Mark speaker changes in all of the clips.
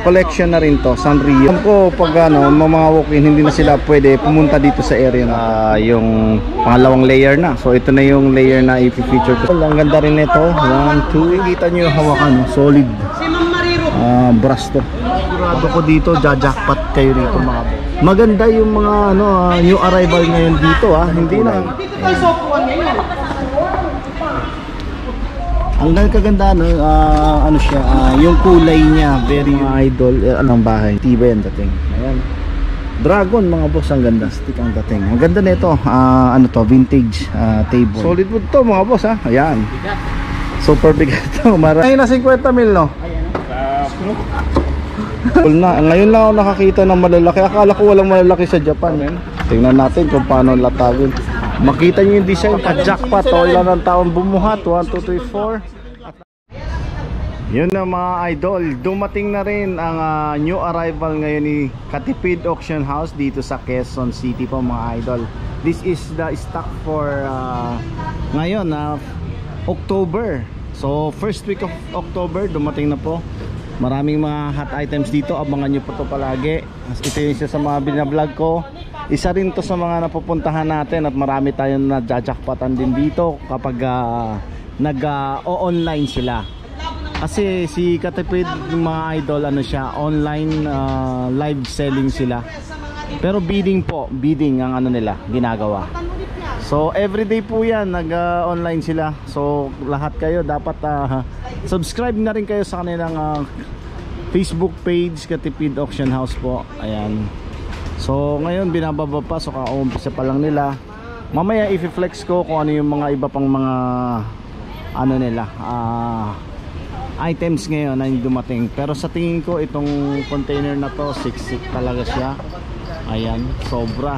Speaker 1: collection na rin to, Sanrio. Alam ko pag ano, mga walk-in hindi na sila pwede pumunta dito sa area na yung pangalawang layer na. So ito na yung layer na i-feature ko. Ang ganda rin nito. 1, 2. Kita nyo yung hawakan, no? Solid. Brass to. Sigurado ko dito, jackpot kayo dito mga boss. Maganda yung mga ano, new arrival ngayon dito hindi na. Ang kaganda no, ano siya, yung kulay niya, very idol, anong bahay, tiba yan dating. Ayan. Dragon mga boss, ang ganda, stick ang dating. Ang ganda nito, ano to, vintage table. Solid wood to mga boss Ayan. Super bigat to. Marami na 50 mil no. Ngayon lang ako nakakita ng malalaki. Akala ko walang malalaki sa Japan. Tingnan natin kung paano latagin. Makita nyo yung design, pa-jackpot. Ilan ang taon bumuhat, 1, 2, 3, 4. Yun na mga idol, dumating na rin ang new arrival ngayon ni Katipid Auction House dito sa Quezon City po mga idol. This is the stock for ngayon October. So first week of October dumating na po. Maraming mga hot items dito, abangan nyo po ito palagi. Ito yung isa sa mga binablog ko. Isa rin to sa mga napupuntahan natin at marami tayong nadjajakpatan din dito kapag nag-online sila. Kasi si Katipid, mga idol, ano siya, online live selling sila. Pero bidding po, bidding ang ano nila, ginagawa. So everyday po yan, nag-online sila. So lahat kayo dapat subscribe na rin kayo sa kanilang Facebook page, Katipid Auction House po. Ayan. So ngayon binababa pa, so kaumpisa pa lang nila. Mamaya i-flex ko kung ano yung mga iba pang mga ano nila, items ngayon na dumating. Pero sa tingin ko itong container na to, siksik talaga siya. Ayan, sobra.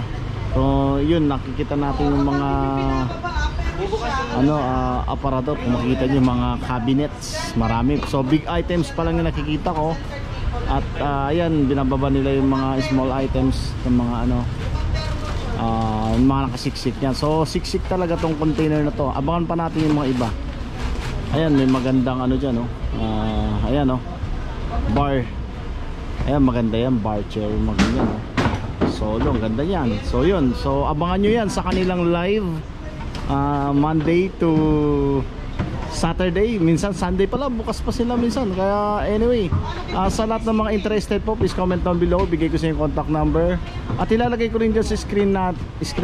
Speaker 1: So yun, nakikita natin yung mga ano, aparador. Kung makikita nyo yung mga cabinets, marami. So big items pa lang yung nakikita ko. At ayan, binababa nila yung mga small items ng mga ano, yung mga nakasiksik yan. So siksik talaga tong container na to. Abangan pa natin yung mga iba. Ayan, may magandang ano dyan, ayan, bar. Ayan, maganda yan, bar chair, maganda, solo, ang ganda yan. So yun, so abangan nyo yan sa kanilang live Monday to Saturday, minsan Sunday pala, bukas pa sila minsan. Kaya anyway, sa lahat ng mga interested po, please comment down below, bigay ko sa yung contact number. At ilalagay ko rin dyan sa screen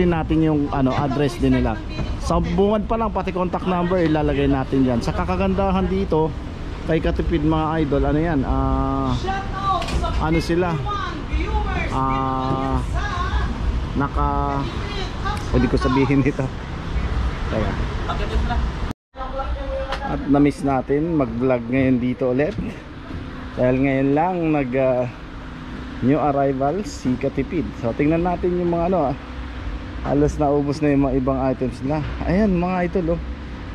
Speaker 1: natin yung ano, address din nila. Sa bungad pa lang, pati contact number ilalagay natin dyan. Sa kakagandahan dito kay Katipid mga idol, ano yan, ano sila, pwede ko sabihin dito. Kaya at na-miss natin mag-vlog ngayon dito ulit dahil ngayon lang new arrival si Katipid. So tingnan natin yung mga ano, halos naubos na yung mga ibang items nila. Ayan mga idol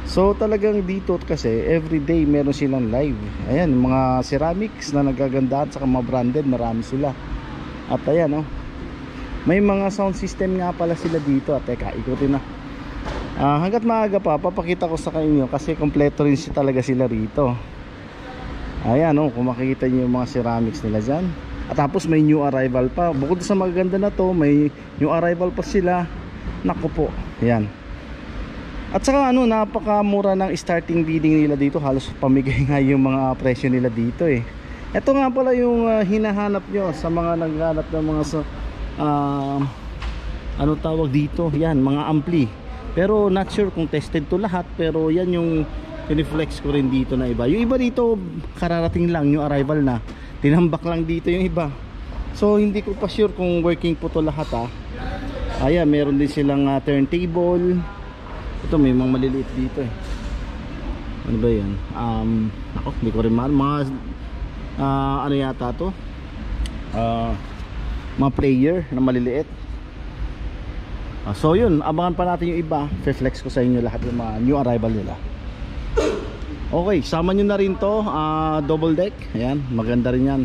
Speaker 1: So talagang dito kasi everyday meron silang live. Ayan, mga ceramics na nagagandaan sa mga branded, marami sila. At ayan may mga sound system nga pala sila dito. At teka, ikutin na. Hanggat maaga pa, papakita ko sa inyo kasi kompleto rin talaga sila rito. Ayan kung makikita nyo yung mga ceramics nila dyan. At tapos may new arrival pa. Bukod sa maganda na to, may new arrival pa sila. Naku po, ayan. At saka napakamura ng starting bidding nila dito. Halos pamigay nga yung mga presyo nila dito Ito nga pala yung hinahanap nyo sa mga naghanap ng mga ano tawag dito, yan, mga ampli. Pero not sure kung tested to lahat, pero yan yung piniflex ko rin dito na iba. Yung iba dito kararating lang, yung arrival na, tinambak lang dito yung iba. So hindi ko pa sure kung working po to lahat Ayan, meron din silang turntable. Ito may mga maliliit dito Ano ba yan? Ako, hindi ko rin mga ano yata to, mga player na maliliit. So yun, abangan pa natin yung iba. Flex ko sa inyo lahat yung mga new arrival nila. Okay, sama nyo na rin to, double deck. Ayan, maganda rin yan.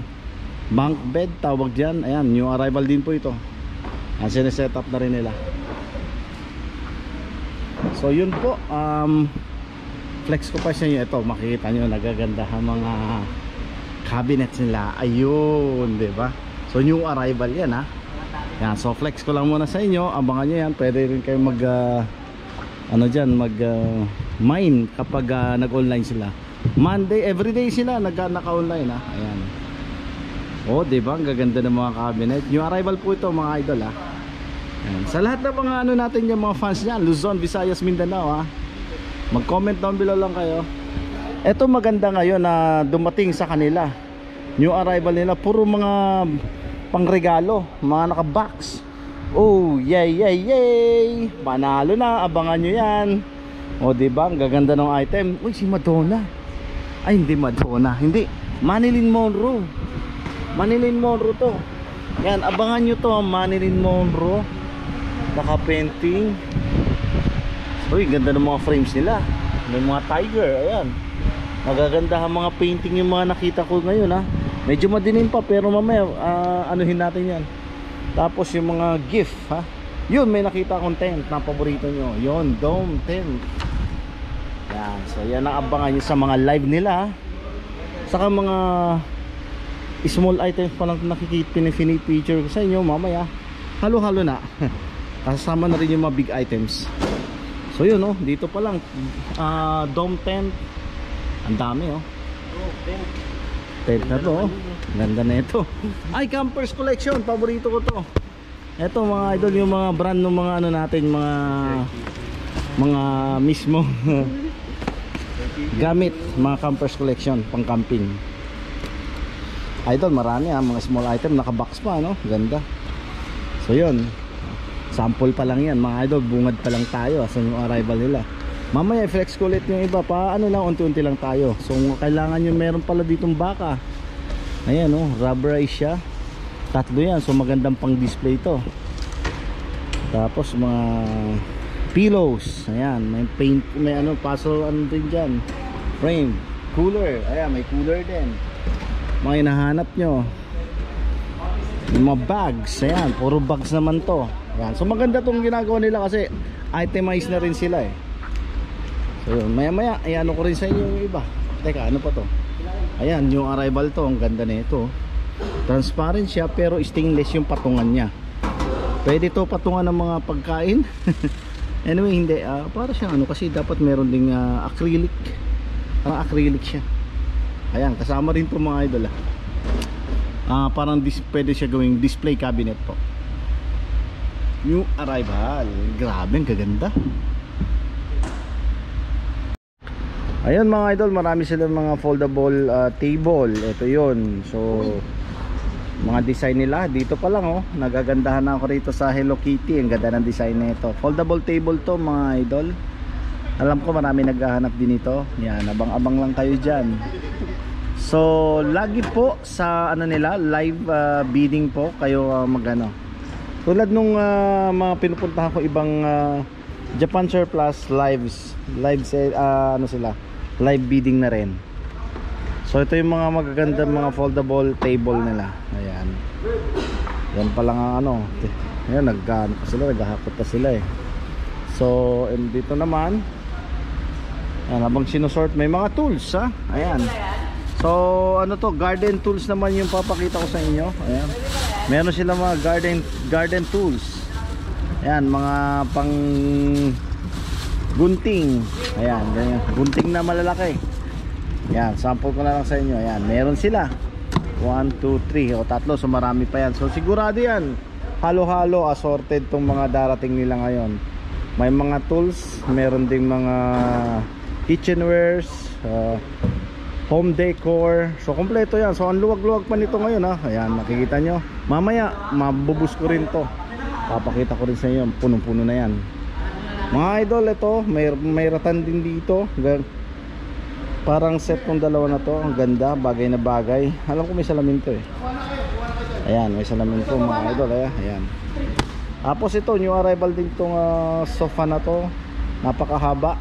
Speaker 1: Bunk bed tawag dyan. Ayan, new arrival din po ito. Sineset up na rin nila. So yun po, flex ko pa sa inyo. Ito, makikita nyo, nagaganda ang mga cabinets nila. Ayun, di ba? So new arrival yan, ha. Yan, so flex ko lang muna sa inyo. Abangan nyo yan. Pwede rin kayo mag ano dyan, mag mine kapag nag-online sila. Monday, everyday sila naka-online, ha. Ayan. Oh, di ba? Ang gaganda ng mga cabinet. New arrival po ito, mga idol, ha. Ayan. Sa lahat ng mga ano natin yung mga fans niyan, Luzon, Visayas, Mindanao, ha. Mag-comment down below lang kayo. Ito maganda ngayon na dumating sa kanila. New arrival nila, puro mga pangregalo, mga naka-box. Oh, yay, yay, yay! Panalo na, abangan nyo yan. O, diba? Ang gaganda ng item. Uy, si Madonna. Ay, hindi Madonna. Hindi. Marilyn Monroe. Marilyn Monroe to. Yan, abangan nyo to. Marilyn Monroe. Naka-painting. Uy, ganda ng mga frames nila. May mga tiger, ayan. Nagagandahan mga painting yung mga nakita ko ngayon, ha. Medyo madilim pa pero mamaya anuhin natin yan. Tapos yung mga gift, ha. Yun, may nakita akong tent na paborito nyo. Yun, dome tent. Yan, so yan ang abangan nyo sa mga live nila, ha. Saka mga small items pa lang nakikita, pinipicture ko sa inyo mamaya. Halo-halo na. Kasama na rin yung mga big items. So yun, oh, dito pa lang dome tent. Ang dami, oh. Tent na to, oh. Ganda na ito. Ay, campers collection, paborito ko to. Ito mga idol, yung mga brand ng mga ano natin, mga mismo gamit, mga campers collection pang camping. Idol, marami, ha, mga small item, naka-box pa, no? Ganda. So yun, sample pa lang yan mga idol, bungad pa lang tayo sa yung arrival nila. Mamaya flex ko ulit yung iba pa, ano lang, unti-unti lang tayo. So kailangan nyo, meron pala ditong baka. Ayan, oh, rubberized siya. Tatlo yan, so magandang pang display to. Tapos mga pillows, ayan, may paint, may ano, puzzle, ano din dyan, frame, cooler, ayan, may cooler din. Mga hinahanap nyo, yung mga bags, ayan, puro bags naman to. Ayan, so maganda tong ginagawa nila kasi itemize na rin sila, eh. So yun, maya maya, ayan ko rin sa inyo yung iba. Teka, ano pa to? Ayan, yung arrival to, ang ganda na ito. Transparent siya pero stainless yung patungan niya. Pwede to patungan ng mga pagkain. Anyway, hindi, para siyang ano, kasi dapat meron ding acrylic. Parang acrylic siya. Ayan, kasama rin to mga idol, parang pwede siya gawing display cabinet po. New arrival. Grabe, ang kaganda. Ayun mga idol, marami silang mga foldable table. Ito yun. So mga design nila dito pa lang, oh. Nagagandahan na ako rito sa Hello Kitty. Ang ganda ng design nito. Foldable table to mga idol. Alam ko marami naghahanap din ito. Yan, abang-abang lang kayo dyan. So lagi po sa ano nila, live bidding po kayo magano. Tulad nung mga pinupuntahan ko ibang Japan Surplus live ano sila, live bidding na rin. So ito yung mga magaganda mga foldable table nila. Ayan. Yan pa lang ang ano. Ayan, naghahakot pa sila, eh. So dito naman, ayan, habang sinusort may mga tools, ha. Ayan. So ano to, garden tools naman yung papakita ko sa inyo. Ayan. Meron sila mga garden tools. Ayan, mga pang gunting. Ayan, ganyan. Gunting na malalaki. Ayan, sample ko na lang sa inyo. Ayan, meron sila 1, 2, 3 o tatlo. So marami pa yan. So sigurado yan, halo-halo assorted tong mga darating nila ngayon. May mga tools, meron ding mga kitchenwares, home decor. So kompleto yan. So ang luwag-luwag pa nito ngayon, ha. Ayan, makikita nyo. Mamaya mabubus ko rin to. Papakita ko rin sa inyo. Punong-puno na yan. Mga idol, ito may ratan din dito. Parang set ng dalawa na to. Ang ganda, bagay na bagay. Alam ko may salamin to, eh. Ayan, may salamin to mga idol, ayan. Tapos ito, new arrival din itong sofa na to. Napakahaba.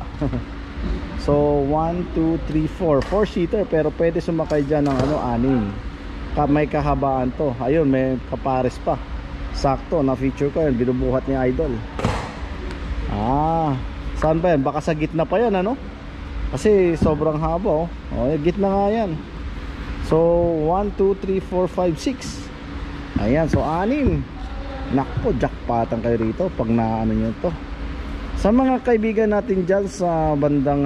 Speaker 1: So 1, 2, 3, 4 4-seater, pero pwede sumakay dyan ng ano, 6. May kahabaan to. Ayun, may kapares pa. Sakto, na-feature ko yun. Binubuhat ni idol. Saan ba yan? Baka sa gitna pa yan, ano? Kasi sobrang haba, oh. Oh, gitna nga yan. So 1, 2, 3, 4, 5, 6. Ayan, so 6. Nakpo, jackpotan kayo rito pag naano nyo to. Sa mga kaibigan natin dyan sa bandang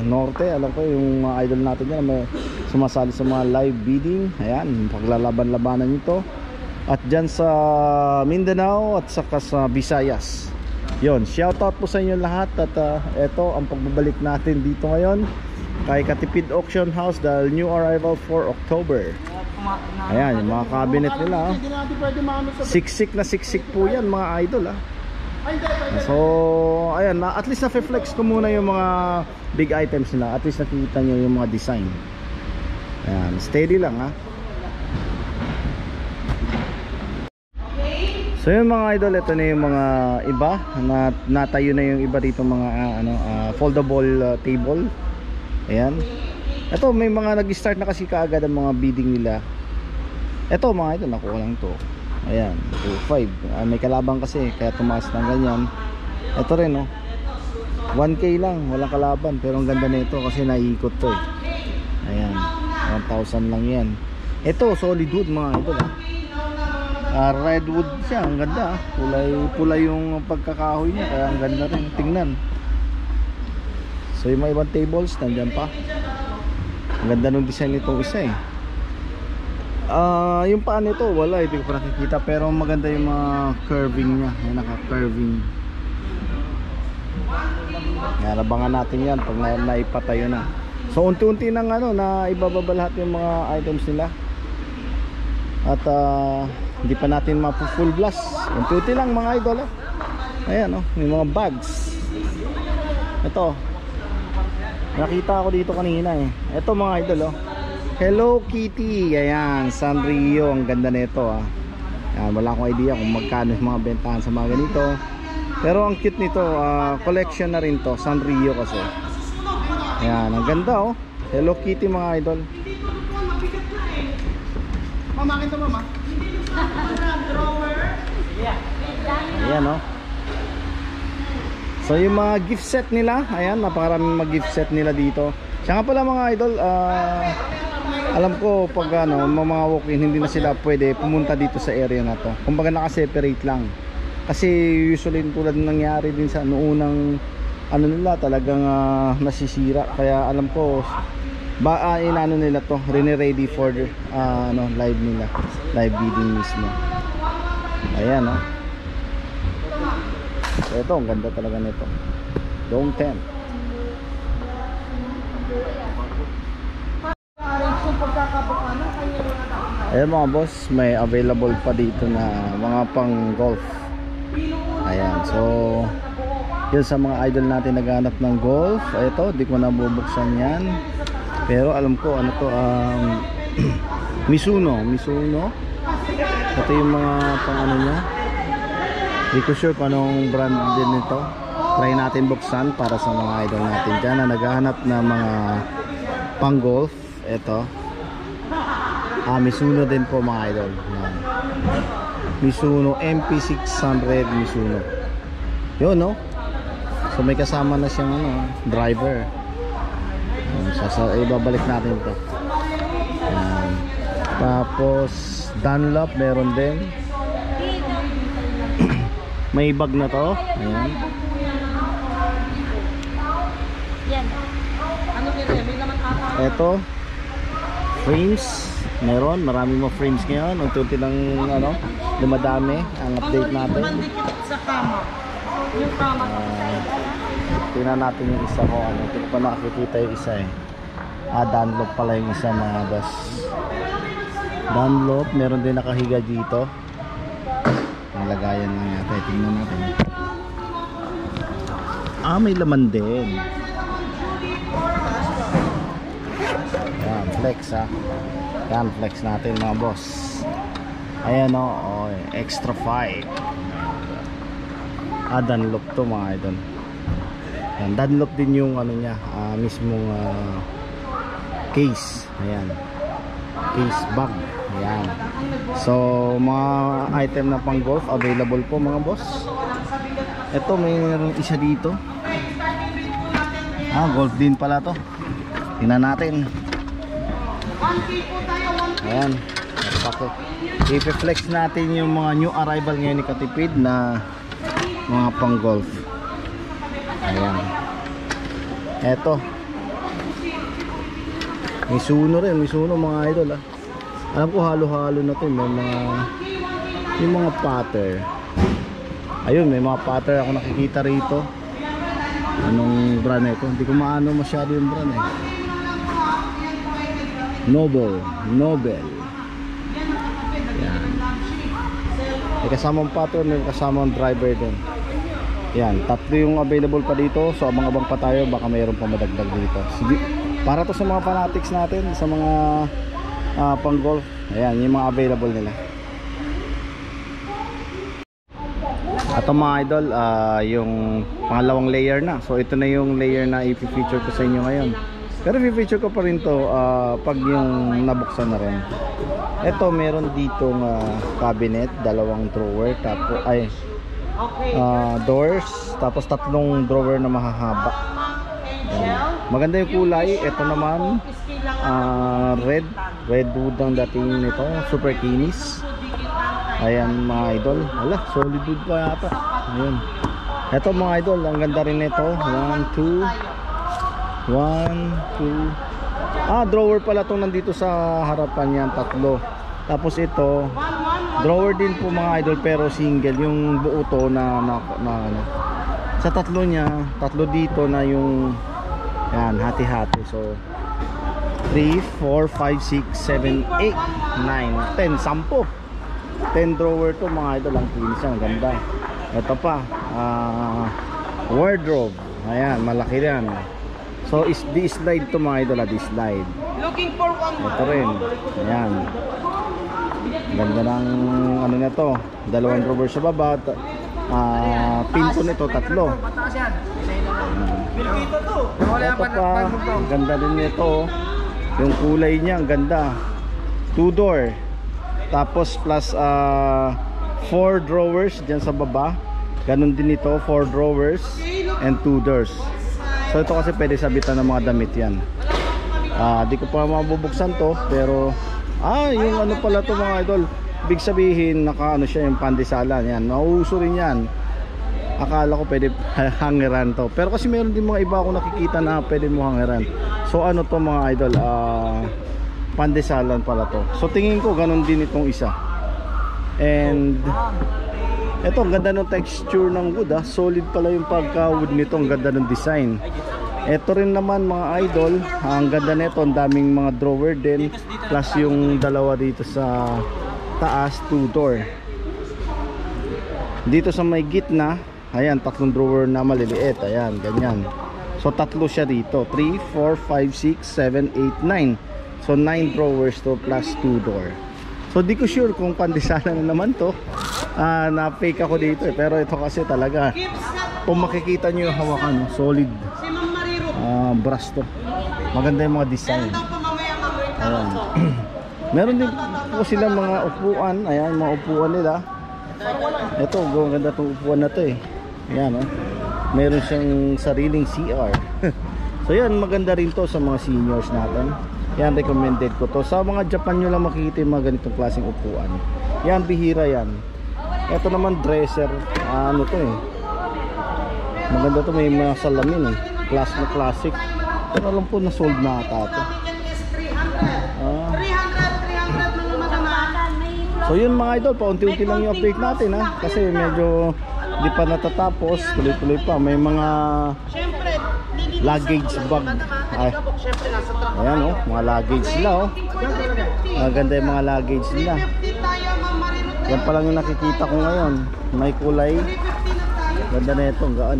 Speaker 1: norte, alam ko yung mga idol natin dyan may sumasali sa mga live bidding. Ayan, paglalaban-labanan nyo to. At dyan sa Mindanao at saka sa Visayas, yon, shoutout po sa inyo lahat. At eto ang pagbabalik natin dito ngayon kay Katipid Auction House dahil new arrival for October. Ayan, yung mga cabinet nila. Siksik na siksik po yan mga idol. So, ayan, at least na-flex ko muna yung mga big items nila. At least nakikita nyo yung mga design. Ayan, steady lang ha. So yung mga idol, ito na yung mga iba na natayo na yung iba dito mga foldable table. Ayan. Ito may mga nag-start na kasi kaagad ang mga bidding nila. Ito mga idol, nakuha lang to. Ayan, 2.5. May kalabang kasi kaya tumaas ng ganyan. Ito rin oh, 1K lang, walang kalaban. Pero ang ganda nito kasi naiikot to eh. Ayan, 1,000 lang yan. Ito solid wood mga idol redwood siya, ang ganda pulay yung pagkakahoy niya, kaya ang ganda rin tingnan. So yung mga ibang tables nandyan pa. Ang ganda ng design nitong isa eh. Yung paan nito wala, hindi ko pa nakikita, pero maganda yung mga curving niya, yung naka-curving. Abangan natin yan pag naipatayo na. So unti-unti nang na ibababa lahat yung mga items nila. At hindi pa natin mapu-full blast. Unti-unti lang mga idol Ayan may mga bags. Ito, nakita ko dito kanina eh. Ito mga idol Hello Kitty. Ayan, Sanrio. Ang ganda nito Ayan, wala akong idea kung magkano yung mga bentahan sa mga ganito. Pero ang cute nito, collection na rin to, Sanrio kasi. Ayan, ang ganda Hello Kitty mga idol. Mama, akin to mama. Ayan So yung mga gift set nila, ayan, napakaraming mga gift set nila dito. Siya nga pala mga idol, alam ko pag mga walk-in, hindi na sila pwede pumunta dito sa area na to. Kumbaga naka-separate lang. Kasi usually tulad ng nangyari din sa noong nila talagang nasisira. Kaya alam ko inano nila to, ready for live nila, live bidding mismo. Ayan so, ito ang ganda talaga nito, Dome tent. Ayan mga boss, may available pa dito na mga pang golf. Ayan, so yun sa mga idol natin naghanap ng golf. Ito, di ko na bubuksan yan. Pero alam ko to Mizuno. Ito yung mga pang nya. Hindi ko sure kung anong brand din nito. Try natin buksan para sa mga idol natin dyan na naghahanap na mga pang golf. Ito Mizuno din po mga idol. Mizuno MP600 Mizuno. Yun so may kasama na siyang driver. Ibabalik natin ito. Tapos Dunlop meron din. May bag na to. Ayan. Ito frames meron, marami mo frames ngayon. Unti-unti lang dumadami ang update natin. Sa kama. Yung kama. Tingnan natin yung isa ko hindi ko pa nakikita yung isa Dunlop pala yung isa mga boss. Dunlop, meron din nakahiga dito. Ang lagayan lang yata, tingnan natin. May laman din. Yan, flex Yan, flex natin mga boss. Ayan extra 5. Dunlop to mga idol. Yan, Dunlop din yung niya, mismong case. Ayan, case bag. Ayan. So mga item na pang golf available po mga boss. Ito mayroong isa dito. Golf din pala to. Tingnan natin. Ayan. I-flex natin yung mga new arrival ngayon ni Katipid na mga pang golf. Ayan. Eto. Mizuno rin, Mizuno mga idol ah. Alam ko halo-halo na to, yung mga putter. Ayun, may mga putter ako nakikita rito. Anong brand ito? Hindi ko maano masyado yung brand eh. Nobel. Yan. May kasamang putter, may kasamang driver din. Yan, tatlo yung available pa dito. So abang-abang pa tayo, baka mayroon pa madagdag dito. Sige, para to sa mga fanatics natin, sa mga pang golf. Ayan, yung mga available nila. At mga idol, yung pangalawang layer na. So ito na yung layer na i-feature ko sa inyo ngayon. Pero i-feature ko pa rin to pag yung nabuksan na rin. Ito meron ditong cabinet, dalawang drawer, tapos doors, tapos tatlong drawer na mahahaba. Maganda yung kulay. Ito naman red wood ang dating nito, super kinis. Ayan mga idol, ala, solid wood pa yata. Ayun. Ito mga idol, ang ganda rin nito. 1, 2 drawer pala itong nandito sa harapan yan, tatlo. Tapos ito drawer din po mga idol, pero single yung buo to na sa tatlo niya, tatlo dito na yung yan, hati-hati. So 3, 4, 5, 6, 7, 8, 9, 10, 10 drawer to mga idol. Ang kinis yan, ganda. Ito pa wardrobe, ayan, malaki yan. So is this slide to mga idol, this slide.
Speaker 2: Looking for one more.
Speaker 1: Ito rin, ayan, ganda ng ano na to, dalawang drawer sa baba. Pinto nito tatlo. Ito pa, ang ganda din nito. Yung kulay niya, ang ganda. 2 door. Tapos plus 4 drawers dyan sa baba. Ganon din ito, 4 drawers and 2 doors. So ito kasi pwede sabitan ng mga damit yan. Di ko pa mabubuksan to, pero yung ano pala to mga idol, big sabihin naka ano siya, yung pandesalan yan. Mauuso rin yan. Akala ko pwede hangeran to, pero kasi meron din mga iba ako nakikita na pwede mo hangeran. So ano to mga idol, pandesalan pala to. So tingin ko ganun din itong isa. And eto, ang ganda ng texture ng wood, solid pala yung pagka wood nito, ang ganda ng design. Ito rin naman mga idol, ang ganda nito, ang daming mga drawer din, plus yung dalawa dito sa taas, 2 door. Dito sa may gitna, ayan, tatlong drawer na maliliit, ayan, ganyan. So tatlo siya dito, 3, 4, 5, 6, 7, 8, 9. So 9 drawers to plus 2 door. So di ko sure kung pandesalan na naman to. Na-fake ako dito eh, pero ito kasi talaga, kung makikita nyo yung hawakan, solid brass to. Maganda yung mga design. Ayan. Meron din po silang mga upuan. Ayan, mga upuan nila. Ito, ganda itong upuan na to eh. Ayan, meron siyang sariling CR. So yan, maganda rin to sa mga seniors natin. Yan, recommended ko to. Sa mga Japan nyo lang makikita yung mga ganitong klaseng upuan. Yan, bihira yan. Ito naman dresser, ano to eh, maganda to, may mga salamin eh, class na classic. Pero alam po na sold na ata to. So yun mga idol, paunti-unti lang yung update natin kasi medyo di pa natatapos, tuloy-tuloy pa. May mga luggage bag. Ayan mga luggage nila maganda yung mga luggage nila. Yan pa lang yung nakikita ko ngayon. May kulay. Ganda na ito. Ang gaan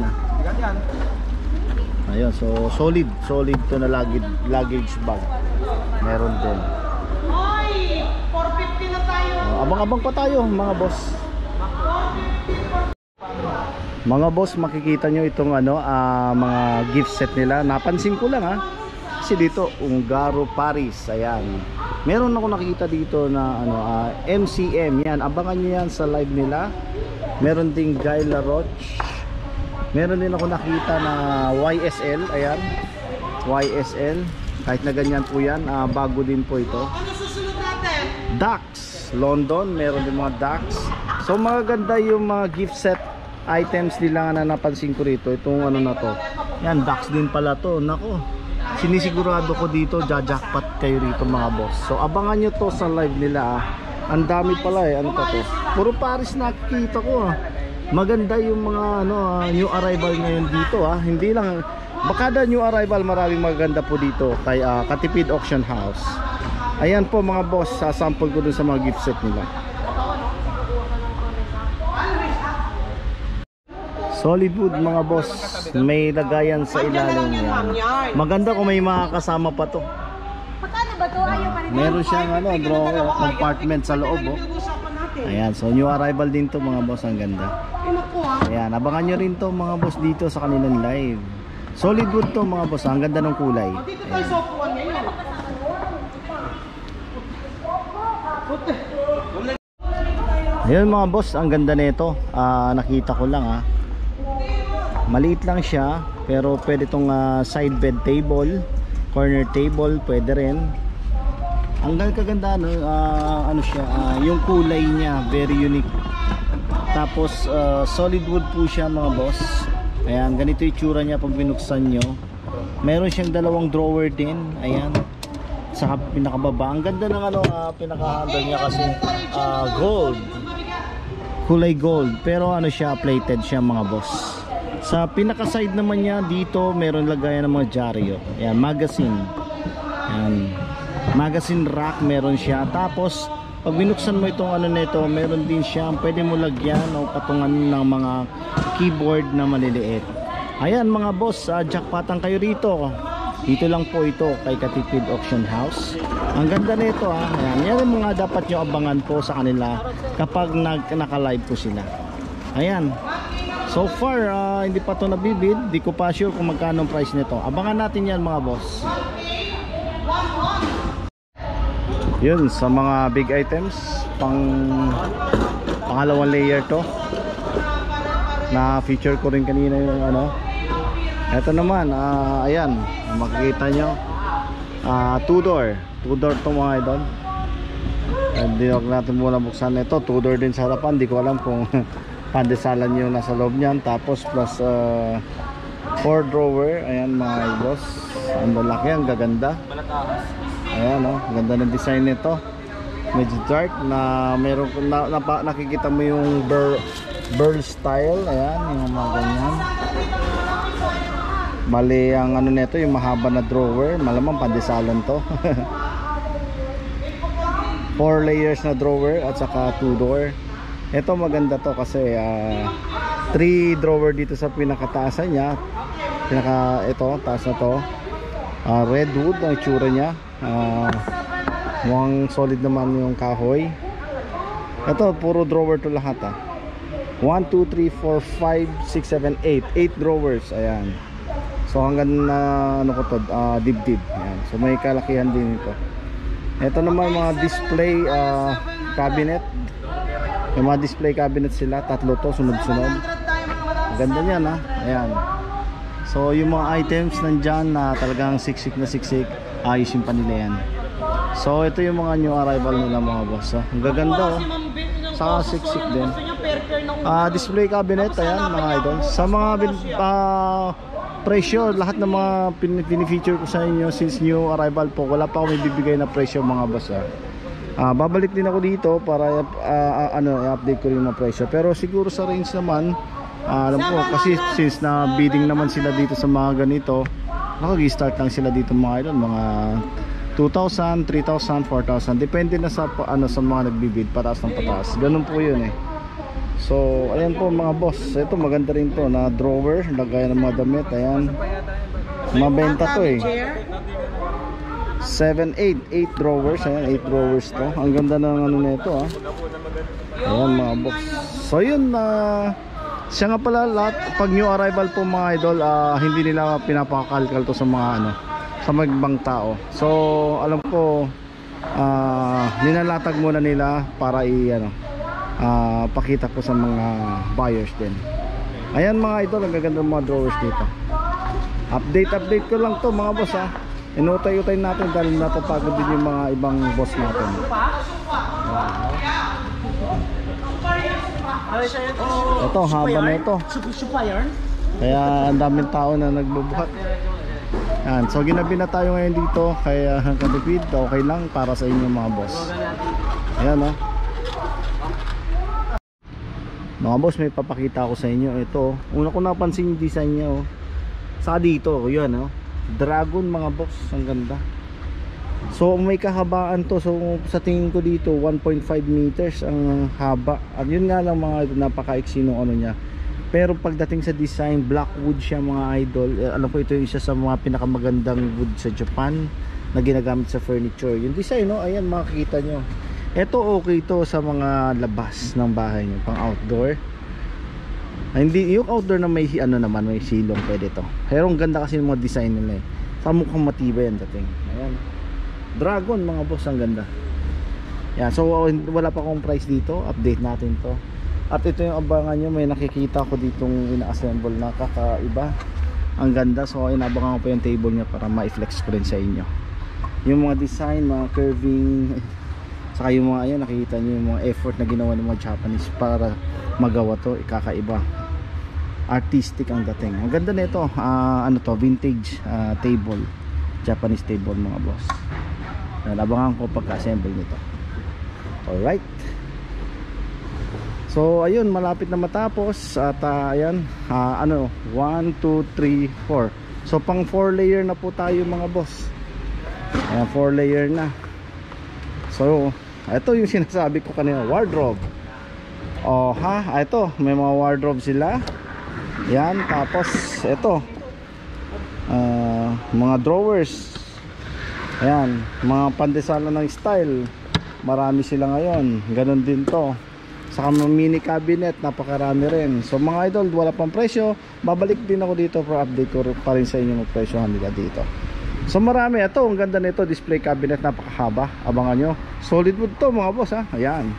Speaker 1: Ayun, so solid to na luggage bag. Meron din.
Speaker 2: Hoy, 450 na tayo.
Speaker 1: Abang-abang pa tayo mga boss. Mga boss, makikita nyo itong mga gift set nila. Napansin ko lang kasi dito Ungaro Paris. Ayan. Meron ako nakikita dito na MCM. Yan, abangan nyo yan sa live nila. Meron ding Guy Laroche. Meron din ako nakita na YSL. Ayan, YSL. Kahit na ganyan po yan, bago din po ito.
Speaker 2: Ano susunod natin?
Speaker 1: Ducks, London, meron din mga ducks. So magaganda yung mga gift set items nila na napansin ko rito. Itong ano na to, yan, ducks din pala to. Nako, sinisigurado ko dito jackpot kayo rito mga boss. So abangan nyo to sa live nila. Ang dami pala ano pa to, puro Paris nakikita ko. Maganda yung mga new arrival ngayon dito hindi lang bakada new arrival, maraming maganda po dito kay Katipid Auction House. Ayan po mga boss, sasample ko dun sa mga gift set nila. Solid wood mga boss, may lagayan sa ilalim yan. Maganda kung may mga kasama pa to.
Speaker 3: Magkano ba to? Ayaw pa rin.
Speaker 1: Meron siyang drawer, compartment sa loob. Ayan, so new arrival din to mga boss, ang ganda. Ayan, abangan nyo rin to mga boss dito sa kanilang live. Solid wood to mga boss, ang ganda ng kulay.
Speaker 2: Dito tayo sa upuan ngayon.
Speaker 1: Ayun mga boss, ang ganda nito. Nakita ko lang maliit lang siya, pero pwede tong side bed table, corner table, pwede rin. Ang kaganda ano siya, yung kulay niya very unique. Tapos solid wood po siya mga boss. Ayan, ganito yung tsura niya pag binuksan nyo. Meron siyang dalawang drawer din. Ayan, sa pinakababa. Ang ganda ng pinaka-handle niya kasi gold, kulay gold, pero siya, plated siya mga boss. Sa pinaka-side naman niya dito, meron lagayan ng mga dyaryo. Ayan, magazine. Ayan, magazine rack meron siya. Tapos pag binuksan mo itong nito, meron din siya pwede mo lagyan o patungan ng mga keyboard na maliliit. Ayan mga boss, jackpotan kayo rito. Dito lang po ito kay Katipid Auction House. Ang ganda nito Ayan, yan yung mga dapat nyo abangan po sa kanila kapag naka-live po sila. Ayan. So far, hindi pa ito nabibid. Di ko pa sure kung magkano ang price nito. Abangan natin yan mga boss. Yun, sa mga big items, pangalawang layer to. Na feature ko rin kanina yung Ito naman, ayan, makikita nyo. Two-door to mga idol. Hindi natin muna buksan ito. Two-door din sa harapan. Di ko alam kung pandesalan yung nasa loob niyan. Tapos plus 4 drawer. Ayan mga boss, ang lalaki, ang gaganda. Ayan ganda ng design nito. Medyo dark na meron nakikita mo yung burl style. Ayan, yung mga ganyan. Bali ang nito, yung mahaba na drawer, malamang pandesalan to. 4 layers na drawer at saka 2 door. Ito maganda to kasi 3 drawer dito sa pinakataasan niya. Ito, taas na to. Red wood ang itsura niya. Mukhang solid naman yung kahoy. Ito, puro drawer to lahat 1, 2, 3, 4, 5, 6, 7, 8 drawers. Ayan. So hanggang ko to, dibdib. Ayan. So may kalakihan din ito. Ito naman mga display cabinet. Yung mga display cabinet sila, tatlo to, sunod-sunod. Ganda niyan Ayan. So yung mga items nandyan na talagang siksik na siksik, ayusin pa nila yan. So ito yung mga new arrival nila mga boss. Ang gaganda saka siksik din. Display cabinet, ayan mga idol. Sa mga presyo, lahat ng mga pinifeature ko sa inyo since new arrival po, wala pa ako may bibigay na presyo mga boss. Babalik din ako dito para i-update ko rin mga presyo. Pero siguro sa range naman, alam ko kasi since na bidding naman sila dito sa mga ganito, nakag-start lang sila dito mga idol, mga 2,000, 3,000, 4,000, depende na sa sa mga nagbibid, pataas ng pataas. Ganun po yun So ayan po mga boss, ito maganda rin to na drawer, lagayan ng mga damit. Ayan, mabenta to 7, 8 drawers. Ayan, 8 drawers to. Ang ganda ng nito Ayan mga boss. So yun, siya nga pala lahat pag new arrival po mga idol, hindi nila pinapakalkal to sa mga sa magbang tao. So alam ko nilalatag muna nila para pakita ko sa mga buyers din. Ayan mga idol, ang gaganda ng mga drawers dito. Update ko lang to mga boss inutay-utay natin dahil napapagod din yung mga ibang boss natin. Ito, haba na ito. Kaya ang daming tao na nagbubuhat. Yan, so ginabi na tayo ngayon dito kaya katipid, okay lang para sa inyo mga boss. Ayan oh. Mga boss, may papakita ako sa inyo. Ito, una ko napansin yung design niya oh. Saka dito, yun oh. Dragon mga boss, ang ganda. So may kahabaan to. So sa tingin ko dito 1.5 meters ang haba. At yun nga lang mga napaka-iksi nung ano niya. Pero pagdating sa design, black wood siya mga idol. Alam ko ito yung isa sa mga pinakamagandang wood sa Japan na ginagamit sa furniture. Yung design no, ayan makikita nyo. Ito okay to sa mga labas ng bahay nyo, pang outdoor. Hindi yung outdoor na may ano naman, may silong pwede to. Pero ang ganda kasi ng mga design nila eh. Sa mukhang matibay yan dating. Ayan. Dragon mga boss, ang ganda. Yan, so wala pa akong price dito, update natin to. At ito yung abangan nyo, may nakikita ko ditong ina-assemble na kakaiba. Ang ganda, so inabangan ko pa yung table nya para ma-flex ko rin sa inyo. Yung mga design, mga curving, saka yung mga ayan, nakikita nyo yung mga effort na ginawa ng mga Japanese para magawa to, kakaiba. Artistic ang dating. Ang ganda nito, ano to, vintage table, Japanese table mga boss. Nabangan ko pagka-assemble nito. Alright. So ayun, malapit na matapos. At ayan, ano, 1, 2, 3, 4. So pang 4 layer na po tayo mga boss. Ayan, 4 layer na. So ito yung sinasabi ko kanina, wardrobe. Oh ha, ito, may mga wardrobe sila. Yan, tapos ito, mga drawers. Ayan, mga pandesala ng style. Marami sila ngayon. Ganon din to. Saka mga mini cabinet, napakarami rin. So mga idol, wala pang presyo. Babalik din ako dito for update ko pa rin sa inyo mga presyohan nila dito. So marami. Ito, ang ganda nito, display cabinet, napakahaba. Abangan nyo. Solid wood to mga boss ha. Ayan.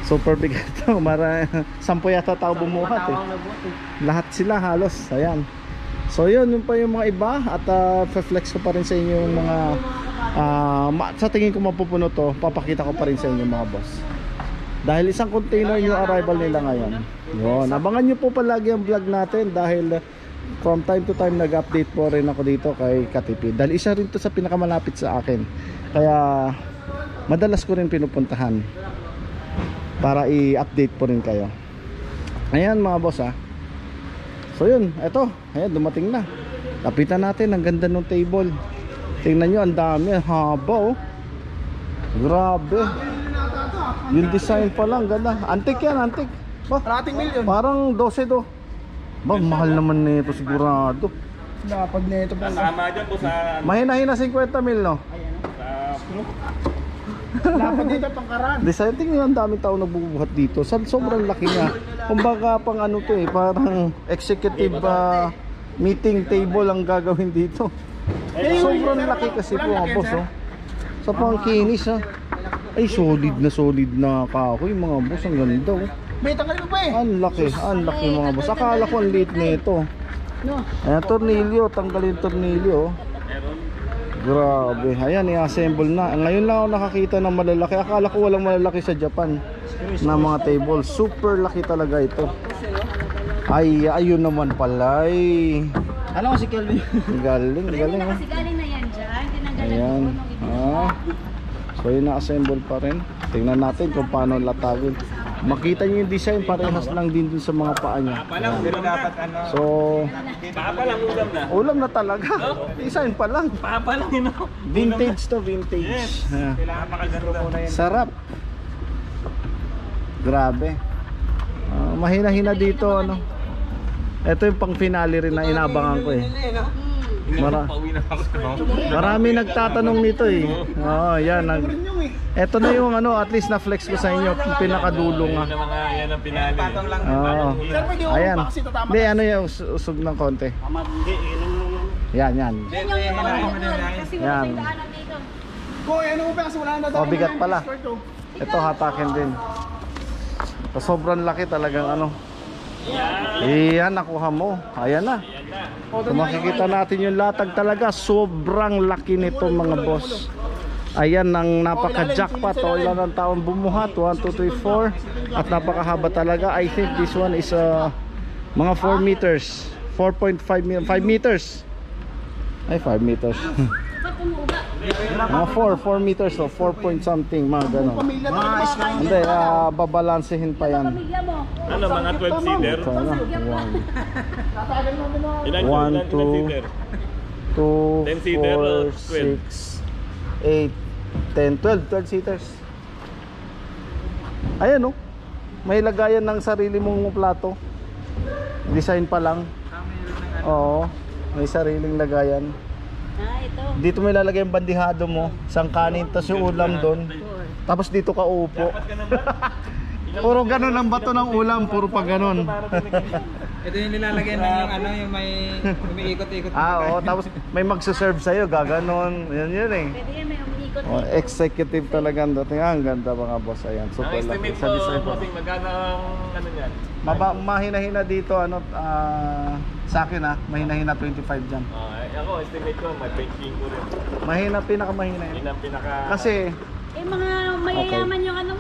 Speaker 1: Super big ito. 10 yata tao bumuhat eh. Lahat sila halos. Ayan. So yun, yun pa yung mga iba. At flex ko pa rin sa inyo yung mga sa tingin ko mapupuno to. Papakita ko pa rin sa inyo mga boss. Dahil isang container yung arrival nila ngayon. Yun. Abangan nyo po palagi ang vlog natin. Dahil from time to time nag-update po rin ako dito kay Katipid. Dahil isa rin to sa pinakamalapit sa akin. Kaya madalas ko rin pinupuntahan para i-update po rin kayo. Ayan mga boss ha. So yun, eto, ayan, dumating na. Lapitan natin, ang ganda ng table. Tingnan nyo, ang dami, haba oh. Grabe. Yung design pa lang, ganda. Antique yan, antique. Ba, parang 12 do. Ba, mahal naman nito sigurado.
Speaker 2: Dapat na ito pa.
Speaker 4: Kasama dyan po sa...
Speaker 1: Mahina-hina 50 mil no?
Speaker 2: Dapat dito pangkaran.
Speaker 1: Design, tingnan, ang daming tao nagbubuhat dito. Sobrang laki niya. Kumbaga pang ano to eh, parang executive meeting table ang gagawin dito. Sobrang laki kasi po mga boss oh. Sa pangkinis ha. Ay solid na kahoy mga boss, ang ganda oh.
Speaker 2: May tanggalin mo pa eh.
Speaker 1: Ang laki mga boss. Akala ko ang liit nito. Ayan, tornilyo, tanggalin tornilyo oh. Grabe, ayan, i-assemble na. Ngayon lang ako nakakita ng malalaki. Akala ko walang malalaki sa Japan na mga table. Super laki talaga ito. Ay, ayun naman pala ay.
Speaker 2: Ano ko si Kelvin?
Speaker 1: Galing
Speaker 3: Hindi na
Speaker 1: oh.
Speaker 3: kasi galing na yan dyan. Tinanggalan
Speaker 1: Ayan.
Speaker 3: ko nung iba.
Speaker 1: So yun na-assemble pa rin. Tingnan natin kung paano latagin. Makita nyo yung design, parehas lang din dun sa mga paa niya.
Speaker 4: Palang pero dapat ano...
Speaker 1: So
Speaker 4: Papalang ulam na.
Speaker 1: ulam na talaga. Design pa lang.
Speaker 4: Papalang yun ako.
Speaker 1: Vintage to vintage. Ayan.
Speaker 4: Napakaganda.
Speaker 1: Sarap. Grabe. Mahina-hina dito ano. Ito yung pang finale rin na inabangan ko eh.
Speaker 4: Pauwi na ako.
Speaker 1: Marami nagtatanong nito eh. Oo, yan. Ito na yung ano, at least na-flex ko sa inyo. Yung pinakadulo nga.
Speaker 4: Yan ang mga yan ang pinali.
Speaker 1: Oo. Ayan. Hindi, ano yung usog ng konti. Yan.
Speaker 3: Yan yung mga doon. Kasi wala
Speaker 1: Yan.
Speaker 3: tayong daanan dito.
Speaker 2: Kung ano mo pa kasi wala na daw.
Speaker 1: Oh, bigat pala. Ito hatakin din. So, sobrang laki talagang ano. Ayan, nakuha mo. Ayan na. So makikita natin yung latag talaga. Sobrang laki nito mga boss. Ayan ang napaka-jackpot. O ilan ang taon bumuhat? 1, 2, 3, 4. At napakahaba talaga. I think this one is mga 4 meters. 4.5 meters. Ay 5 meters. Mga 4 meters o 4 point something, mga ganun.
Speaker 2: Pamilya talaga.
Speaker 1: Hindi, babalansehin pa yan.
Speaker 3: Pamilya mo.
Speaker 4: Ano, mga 12 seater?
Speaker 1: So, ano?
Speaker 2: Tatagal mo din ako.
Speaker 4: Ilan
Speaker 1: One,
Speaker 4: ilan
Speaker 1: two.
Speaker 4: seater?
Speaker 1: 2,
Speaker 4: 10 seater o
Speaker 1: 4, 6, 8, 10, 12 seaters. Ayan, oh. May lagayan ng sarili mong plato. Design pa lang. Oo, may sariling lagayan.
Speaker 3: Ito.
Speaker 1: Dito may lalagay yung bandihado mo, isang kanin, tapos yung ulam doon. Tapos dito ka uupo.
Speaker 4: Dapat ka naman.
Speaker 1: Puro ganun ang bato ng ulam, puro pa ganun.
Speaker 5: Ito yung nilalagyan ng yung ano, yung may umiikot-ikot.
Speaker 1: Oo, tapos may magsuserve sa'yo, gaganon. Yan yun eh.
Speaker 3: Pwede yan, may umiikot.
Speaker 1: Oh, executive talaga ang dating. Ang ganda mga boss. Ayan,
Speaker 4: Ang
Speaker 1: super laki
Speaker 4: estimate
Speaker 1: sa
Speaker 4: ko,
Speaker 1: design.
Speaker 4: bossing, magkano ang ano niyan?
Speaker 1: Mahina-hina dito, ano, sa akin mahina-hina 25 dyan.
Speaker 4: Ako, estimate ko, may 25 ko rin.
Speaker 1: Mahina, pinakamahina
Speaker 4: Yun
Speaker 1: yun.
Speaker 4: ang pinaka...
Speaker 1: Kasi,
Speaker 3: Eh mga mayayaman yung ano